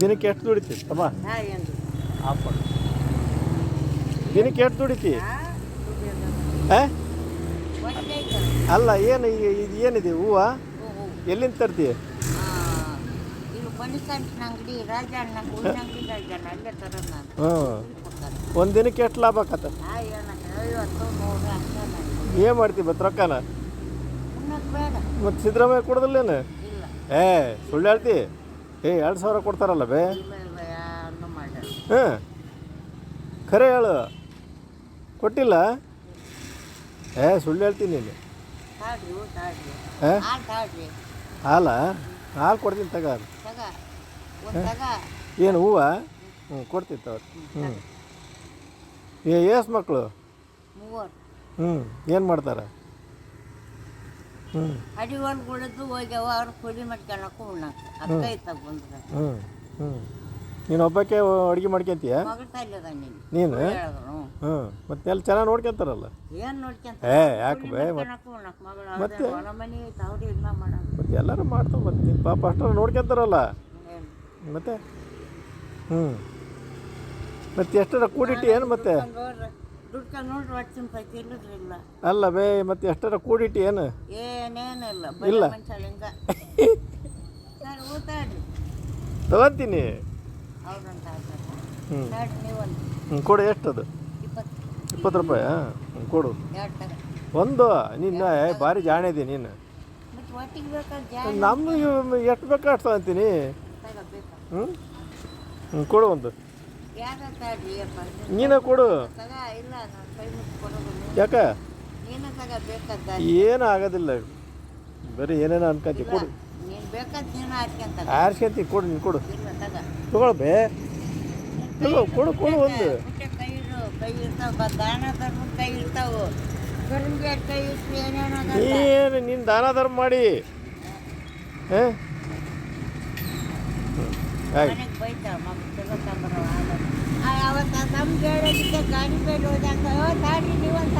ದಿನಕ್ಕೆ ಎಷ್ಟು ದುಡಿತಿ ತಮ್ಮ ಏನು ಆಫ್ ದಿನಕ್ಕೆ ಎಷ್ಟು ದುಡಿತಿ ಅಲ್ಲ ಏನು ಇದು ಏನಿದೆ ಹೂವು ಎಲ್ಲಿಂದ ತರ್ತಿ ಇದು ಬಣಿಕಂಟಿನ ಅಂಗಡಿ ರಾಜಣ್ಣ ಹೂವಿನ ಅಂಗಡಿ ರಾಜಣ್ಣ ಅಲ್ಲೇ ತರೋದು ನಾನು ಹ್ಞೂ ಒಂದು ದಿನಕ್ಕೆ ಎಷ್ಟು ಲಾಭ ಆಕತ್ತ 50 100 ಅಷ್ಟೇ ಏನು ಮಾಡ್ತೀವಿ ಬತ್ ರೊಕ್ಕನ ಉಣ್ಣಕ್ಕೆ ಬೇಡ ಮತ್ತು ಸಿದ್ದರಾಮಯ್ಯ ಕೊಡೋದಿಲ್ಲೇನು ಇಲ್ಲ ಸುಳ್ಳು ಹೇಳ್ತಿ 2,000 ಕೊಡ್ತಾರಲ್ಲ ಬೇ ಇಲ್ಲ ಇಲ್ಲ ಯಾರನ್ನೂ ಮಾಡ್ಯಾರ ಹಾಂ ಖರೆ ಹೇಳು ಕೊಟ್ಟಿಲ್ಲ ಸುಳ್ಳು ಹೇಳ್ತೀನಿ ನೀನು ತಾಡ್ರಿ ತಾಡ್ರಿ ಹಾಂ ಹಾಲು ತಾಡ್ರಿ ಹಾಲು ಕೊಡ್ತೀನಿ ತಗ ತಗ ಒಂದು ತಗ ಏನು ಹೂವು ಹ್ಞೂ ಕೊಡ್ತೀನಿ ತಗೋರಿ ಹ್ಞೂ ಎಷ್ಟು ಮಕ್ಕಳು 3 ಹ್ಞೂ ಏನು ಮಾಡ್ತಾರೆ ಹ್ಞೂ ಅಡಿ ಒಂದು ಕುಡಿದು ಹೋಗ್ಯಾವ ಅವ್ರು ಕುಡಿ ಮಾಡ್ಕೊಳಕ್ಕೂ ಉಣ್ಣಕ್ಕೆ ಅಕ್ಕ ಇತ್ತಾಗ ಬಂದ್ರೆ ಹ್ಞೂ ಹ್ಞೂ ನೀನು ಒಬ್ಬಕ್ಕೆ ಅಡುಗೆ ಮಾಡ್ಕೊಂತೀಯ ಮಗಳ ತಾಯಿದ ನೀನು ಹೇಳಿದ್ರು ಹ್ಞೂ ಮತ್ತೆ ಎಲ್ಲ ಚೆನ್ನಾಗಿ ನೋಡ್ಕೊಂತಾರಲ್ಲ ಏನು ನೋಡ್ಕೊಂತ ಯಾಕೆ ಬೇ ಮತ್ತೆ ಹೊಲ ಮನೆ ಅವ್ರು ಇಲ್ಲ ಮಾಡೋದು ಮತ್ತೆ ಎಲ್ಲರೂ ಮಾಡ್ತಾವೆ ಮತ್ತೆ ನಿನ್ನ ಪಾಪ ಅಷ್ಟರ ನೋಡ್ಕೊಂತಾರಲ್ಲ ಮತ್ತೆ ಹ್ಞೂ ಮತ್ತೆ ಎಷ್ಟರ ಕೂಡಿಟ್ಟು ಏನು ಮತ್ತೆ ದುಡ್ಕೊಂಡು ನೋಡ್ರಿ ಒಟ್ಟು ಸಿಂಪೈತಿ ಇಲ್ಲದ್ರಿಲ್ಲ ಅಲ್ಲ ಬೇ ಮತ್ತೆ ಎಷ್ಟರ ಕೂಡಿಟ್ಟು ಏನು ಏನೇನು ಇಲ್ಲ ಇಲ್ಲ. ಮನುಷ್ಯ ಹಿಂಗ ಸರ್ ಊತಾಡ್ರಿ ತಗೊಂತೀನಿ ಅವ್ರಂತ ಹ್ಞೂ ತಾಡ್ರಿ ನೀವೊಂದು ಹ್ಞೂ ಕೊಡು ಎಷ್ಟದು 20 20 ರೂಪಾಯಿ ಹ್ಞೂ ಕೊಡು 2 ತಗ ಒಂದು ನಿನ್ನ ಭಾರಿ ಜಾಣೆ ಇದೆ ನೀನು ಮತ್ತೆ ಒಟ್ಟಿಗೆ ಬೇಕಾದ್ರೆ ಜಾಗ ನಮ್ಗೆ ಎಷ್ಟು ಬೇಕಾ ಅಷ್ಟು ಅಂತೀನಿ ತಗ ಬೇಕಾ ಹ್ಞೂ ಹ್ಞೂ ಕೊಡು ಒಂದು ಯಾಕ ತಾಡ್ರಿ ಅಪ್ಪ ನೀನೇ ಕೊಡು ತಗ ಇಲ್ಲ ನಾನು ಕೈ ಮುಟ್ಟು ಕೊಡೋದು ಯಾಕೆ ನೀನು ತಗ ಬೇಕಾದ ಏನೂ ಆಗೋದಿಲ್ಲ ಬರೀ ಏನೇನೋ ಅನ್ಕೊಂತಿ ಕೊಡು ನೀನು ಬೇಕಾದ ನೀನು ಹಾಕ್ಯಂತ ಆರಿಸ್ಕೊಂತಿ ಕೊಡು ನೀನು ಕೊಡು ಇಲ್ಲ ತಗ ತಗೊಳ್ಬೇ ಕೊಡು ಕೊಡು ಒಂದು ಮುಟ್ಟೆ ಕೈ ಇರ್ತಾವ ದಾನ ಧರ್ಮ ಕೈ ಇರ್ತಾವು ಗರಂಗೆ ಕೈ ಇಟ್ಟು ಏನೇನೋ ಏನು ನೀನು ದಾನ ಧರ್ಮ ಮಾಡಿ ಹಾಂ ಆಯ್ತು ಮನೆಗೆ ಬೈತಾವ ಮಗು ತಗೋತಂಬರೋ ಅವತ್ತು ನಮ್ಗೆ ಹೇಳೋದಕ್ಕೆ ಗಾಡಿ ಬೇಡ ಹೋದಂಗ ತಾಡ್ರಿ ನೀವಂತ